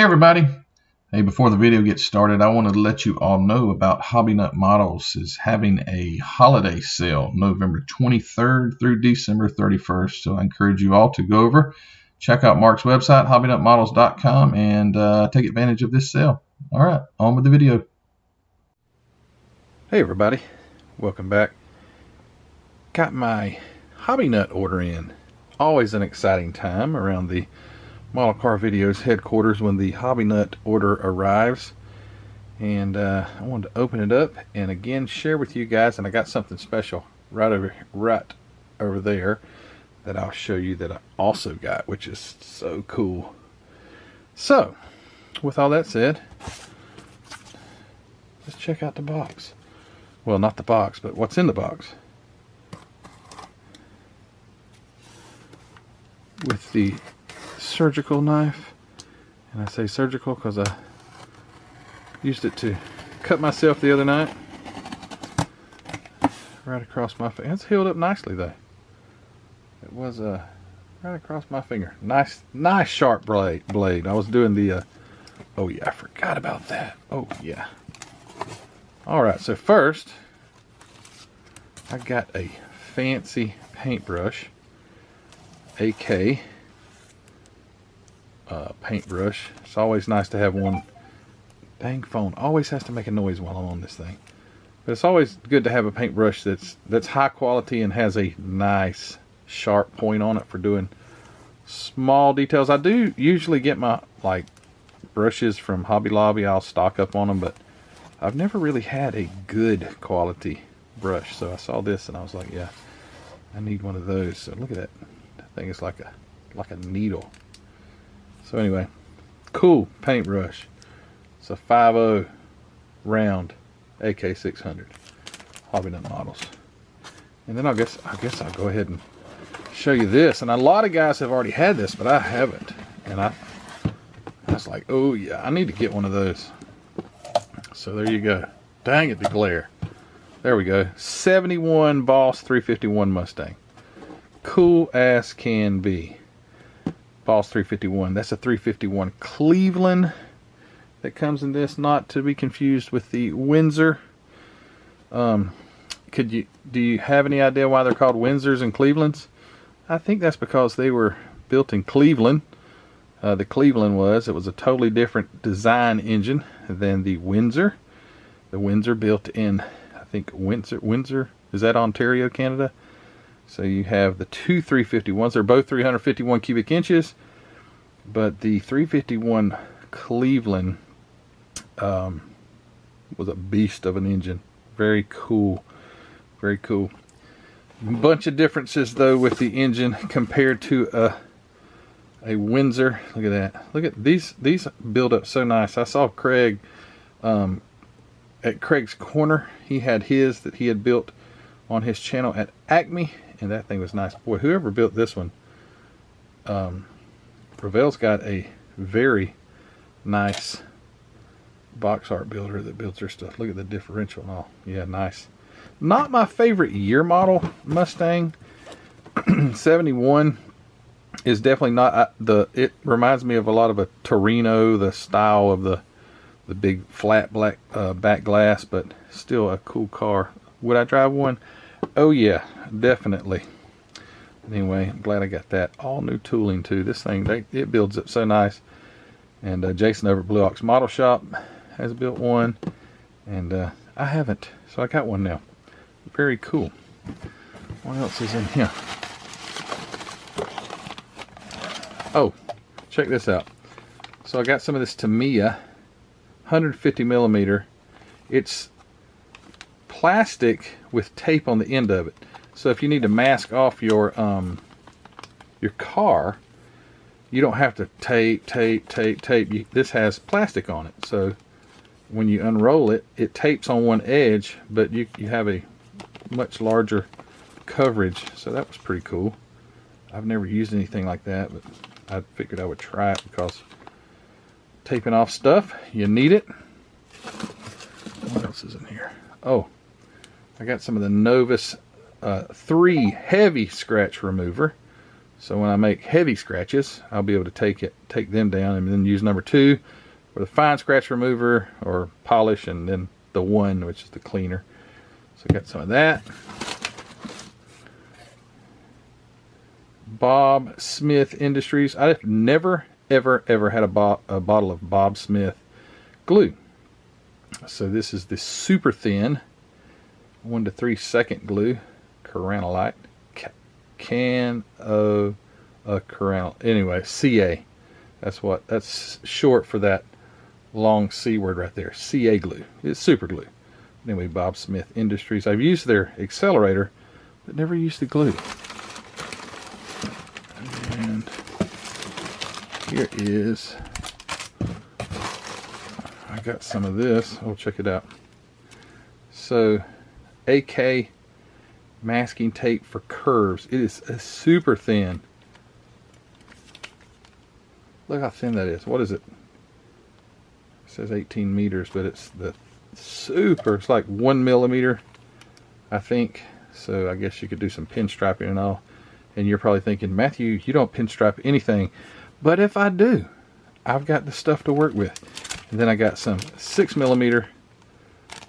everybody. Hey, before the video gets started, I wanted to let you all know about Hobby Nut Models is having a holiday sale November 23rd through December 31st. So I encourage you all to go over, check out Mark's website, hobbynutmodels.com, and take advantage of this sale. All right, on with the video. Hey everybody, welcome back. Got my Hobby Nut order in. Always an exciting time around the Model Car Videos headquarters when the Hobby Nut order arrives. And I wanted to open it up and again share with you guys, and I got something special right over there that I'll show you that I also got, which is so cool. So, with all that said, let's check out the box. Well, not the box, but what's in the box. With the surgical knife, and I say surgical because I used it to cut myself the other night. Right across my finger. It's healed up nicely though. It was right across my finger. Nice sharp blade. I was doing the oh yeah, I forgot about that. Oh yeah. Alright, so first I got a fancy paintbrush, AK paintbrush. It's always nice to have one. Dang phone always has to make a noise while I'm on this thing. But it's always good to have a paintbrush that's high quality and has a nice sharp point on it for doing small details. I do usually get my brushes from Hobby Lobby. I'll stock up on them, but I've never really had a good quality brush. So I saw this and I was like, yeah, I need one of those. So look at that. That thing is like a needle. So anyway, cool paintbrush. It's a 5.0 round AK600 Hobby Nut Models. And then I guess I'll go ahead and show you this. And a lot of guys have already had this, but I haven't. And I was like, oh yeah, I need to get one of those. So there you go. Dang it, the glare. There we go. 71 Boss 351 Mustang. Cool as can be. Boss 351. That's a 351 Cleveland that comes in this, not to be confused with the Windsor. Do you have any idea why they're called Windsors and Clevelands? I think that's because they were built in Cleveland. The Cleveland it was a totally different design engine than the Windsor. The Windsor built in, I think Windsor, is that Ontario, Canada? So you have the two 351s. They're both 351 cubic inches, but the 351 Cleveland was a beast of an engine. Very cool. Very cool. Bunch of differences though with the engine compared to a Windsor. Look at that. Look at these build up so nice. I saw Craig at Craig's Corner. He had his that he had built on his channel at Acme, and that thing was nice. Boy, whoever built this one, Ravel's got a very nice box art builder that builds their stuff. Look at the differential and all. Yeah, nice. Not my favorite year model Mustang. 71 is definitely not it reminds me of a lot of a Torino, the style of the big flat black back glass, but still a cool car. Would I drive one? Oh yeah, definitely. Anyway, I'm glad I got that. All new tooling too. This thing, it builds up so nice. And Jason over at Blue Ox Model Shop has built one, and I haven't, so I got one now. Very cool. What else is in here? Oh, check this out. So I got some of this Tamiya 150 millimeter. It's plastic with tape on the end of it. So if you need to mask off your car, you don't have to tape. This has plastic on it. So when you unroll it, it tapes on one edge, but you have a much larger coverage. So that was pretty cool. I've never used anything like that, but I figured I would try it because taping off stuff, you need it. What else is in here? Oh, I got some of the Novus 3 heavy scratch remover. So when I make heavy scratches, I'll be able to take them down, and then use number 2 for the fine scratch remover or polish, and then the 1, which is the cleaner. So I got some of that. Bob Smith Industries. I've never ever had a bottle of Bob Smith glue. So this is the super thin 1 to 3 second glue, Caranolite, anyway, CA. That's short for that long C word right there. CA glue. It's super glue. Anyway, Bob Smith Industries. I've used their accelerator, but never used the glue. And here is, I got some of this. Oh, check it out. So, AK masking tape for curves. It is a super thin. Look how thin that is. What is it? It says 18 meters, but it's the super, it's like 1 millimeter, I think. So I guess you could do some pinstriping and all. And you're probably thinking, Matthew, you don't pinstripe anything. But if I do, I've got the stuff to work with. And then I got some 6 millimeter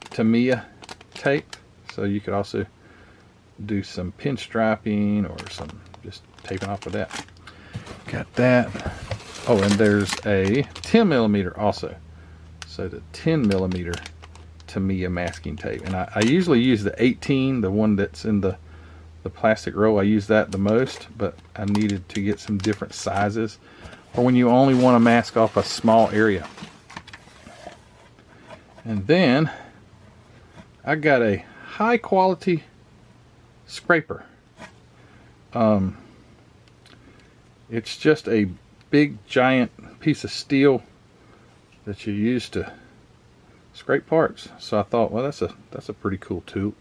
Tamiya tape. So you could also do some pinstriping or some just taping off with that. Got that. Oh, and there's a 10 millimeter also. So the 10 millimeter Tamiya masking tape. And I usually use the 18, the one that's in the plastic roll. I use that the most, but I needed to get some different sizes for when you only want to mask off a small area. And then I got a high quality scraper. It's just a big giant piece of steel that you use to scrape parts. So I thought, well, that's a pretty cool tool.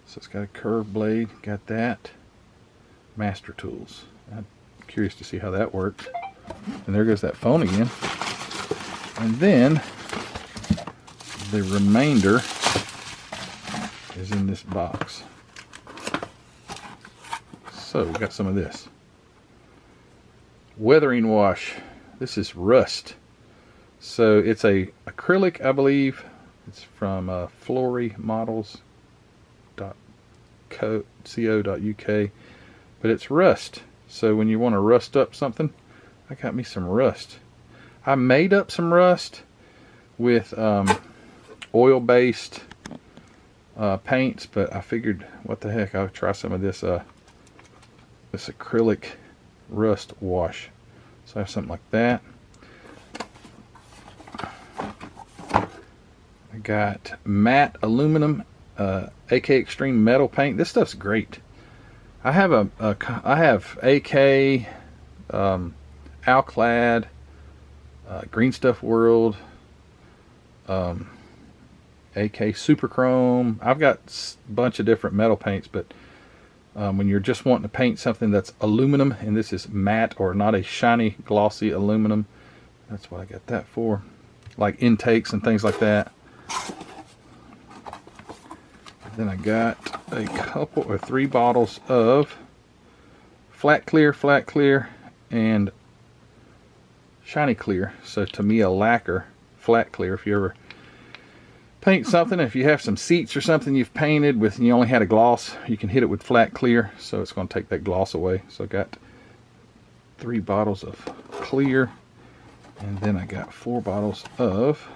So it's got a curved blade, got that. Master Tools. I'm curious to see how that works. And there goes that phone again. And then the remainder is in this box. So we got some of this. Weathering wash. This is rust. So it's a acrylic, I believe. It's from Flory Models.co.uk. But it's rust. So when you want to rust up something, I got me some rust. I made up some rust with oil-based paints, but I figured, what the heck, I'll try some of this this acrylic rust wash. So I have something like that. I got matte aluminum AK Extreme metal paint. This stuff's great. I have I have AK, Alclad, Green Stuff World, AK Super Chrome. I've got a bunch of different metal paints, but when you're just wanting to paint something that's aluminum, and this is matte or not a shiny glossy aluminum, that's what I got that for, like intakes and things like that. Then I got a couple or 3 bottles of flat clear, and shiny clear. So Tamiya lacquer flat clear. If you ever paint something, if you have some seats or something you've painted with and you only had a gloss, you can hit it with flat clear, so it's going to take that gloss away. So I got 3 bottles of clear, and then I got 4 bottles of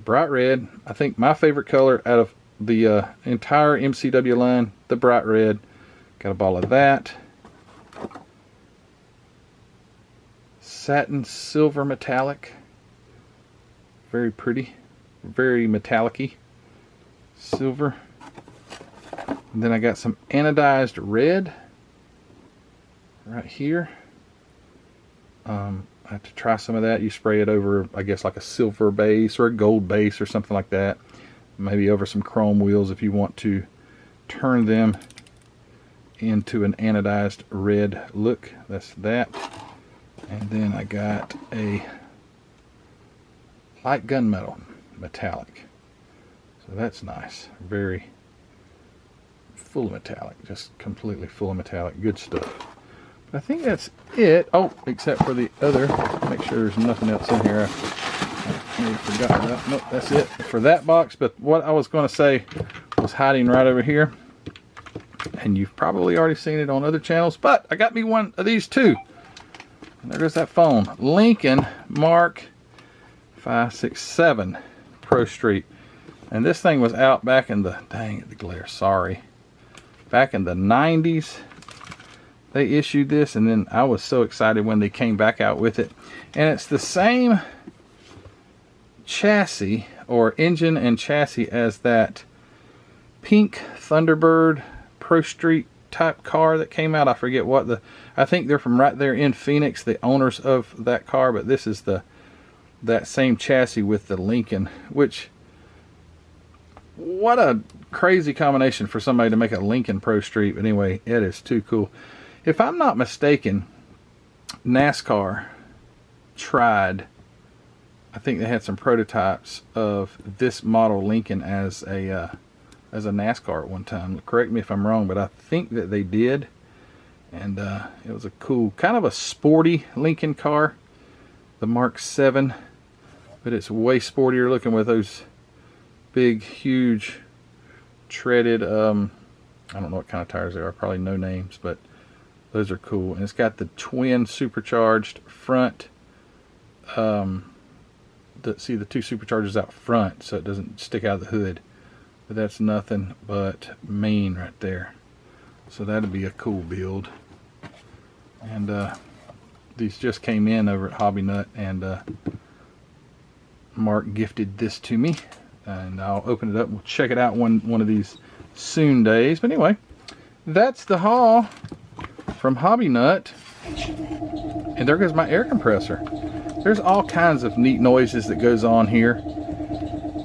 bright red. I think my favorite color out of the entire MCW line, the bright red. Got a bottle of that. Satin silver metallic. Very pretty. Very metallic-y. Silver. And then I got some anodized red right here. I have to try some of that. You spray it over, I guess, like a silver base or a gold base or something like that. Maybe over some chrome wheels if you want to turn them into an anodized red look. That's that. And then I got a light gunmetal metallic. So that's nice. Very full of metallic, just completely full of metallic. Good stuff. But I think that's it. Oh, except for the other. Make sure there's nothing else in here. I maybe forgot about. Nope, that's it for that box. But what I was going to say was hiding right over here, and you've probably already seen it on other channels. But I got me one of these too. And there goes that phone. Lincoln Mark 567 Pro Street. And this thing was out back in the, dang it, the glare, sorry. Back in the 90s, they issued this, and then I was so excited when they came back out with it. And it's the same chassis, or engine and chassis, as that pink Thunderbird Pro Street type car that came out. I forget what I think they're from right there in Phoenix, the owners of that car, but this is that same chassis with the Lincoln, which, what a crazy combination for somebody to make a Lincoln Pro Street. But anyway, it is too cool. If I'm not mistaken, NASCAR tried, I think they had some prototypes of this model Lincoln as a NASCAR at one time. Correct me if I'm wrong, but I think that they did. And it was a cool, kind of a sporty Lincoln car, the Mark 7, but it's way sportier looking with those big, huge, treaded, I don't know what kind of tires they are, probably no names, but those are cool. And it's got the twin supercharged front, see the two superchargers out front, so it doesn't stick out of the hood. But that's nothing but main right there. So that'd be a cool build. And these just came in over at Hobby Nut, and Mark gifted this to me. And I'll open it up. We'll check it out one of these soon days. But anyway, that's the haul from Hobby Nut. And there goes my air compressor. There's all kinds of neat noises that goes on here.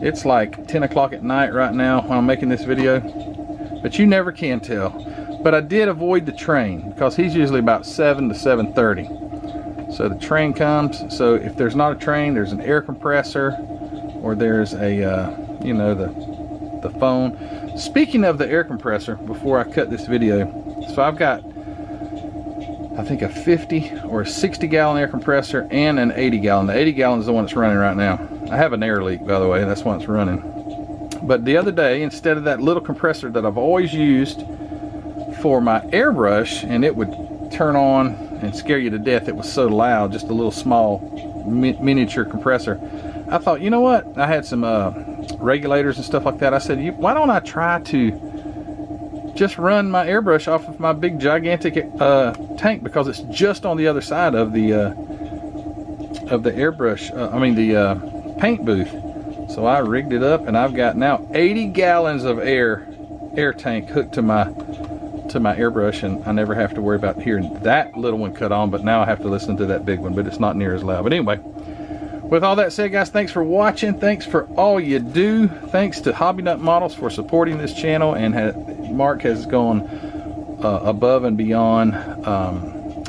It's like 10 o'clock at night right now when I'm making this video, but you never can tell. But I did avoid the train because he's usually about 7 to 7:30. So the train comes. So if there's not a train, there's an air compressor, or there's a, you know, the phone. Speaking of the air compressor, before I cut this video, so I've got, I think, a 50 or a 60 gallon air compressor and an 80 gallon. The 80 gallon is the one that's running right now. I have an air leak, by the way, that's why it's running. But the other day, instead of that little compressor that I've always used for my airbrush, and it would turn on and scare you to death, it was so loud, just a little small miniature compressor, I thought, you know what, I had some regulators and stuff like that. I said, why don't I try to just run my airbrush off of my big gigantic tank, because it's just on the other side of the airbrush, the paint booth. So I rigged it up, and I've got now 80 gallons of air tank hooked to my airbrush, and I never have to worry about hearing that little one cut on. But now I have to listen to that big one, but it's not near as loud. But anyway, with all that said, guys, thanks for watching. Thanks for all you do. Thanks to Hobby Nut Models for supporting this channel, and Mark has gone above and beyond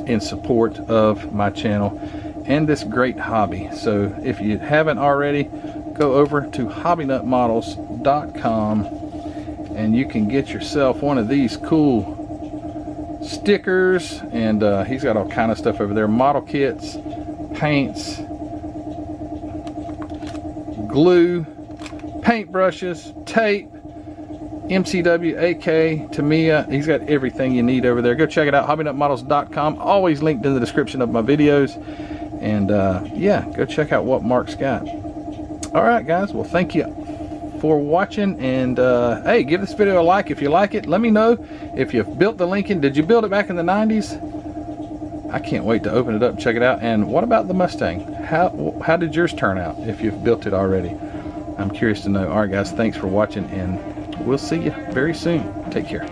in support of my channel and this great hobby. So if you haven't already, go over to hobbynutmodels.com and you can get yourself one of these cool stickers. And he's got all kind of stuff over there: model kits, paints, glue, paintbrushes, tape, MCW, AK, Tamiya. He's got everything you need over there. Go check it out, hobbynutmodels.com. Always linked in the description of my videos. And yeah, go check out what Mark's got. All right, guys, well, thank you for watching. And hey, give this video a like if you like it. Let me know if you've built the Lincoln. Did you build it back in the 90s? I can't wait to open it up and check it out. And what about the Mustang? How did yours turn out if you've built it already? I'm curious to know. All right, guys, thanks for watching, and we'll see you very soon. Take care.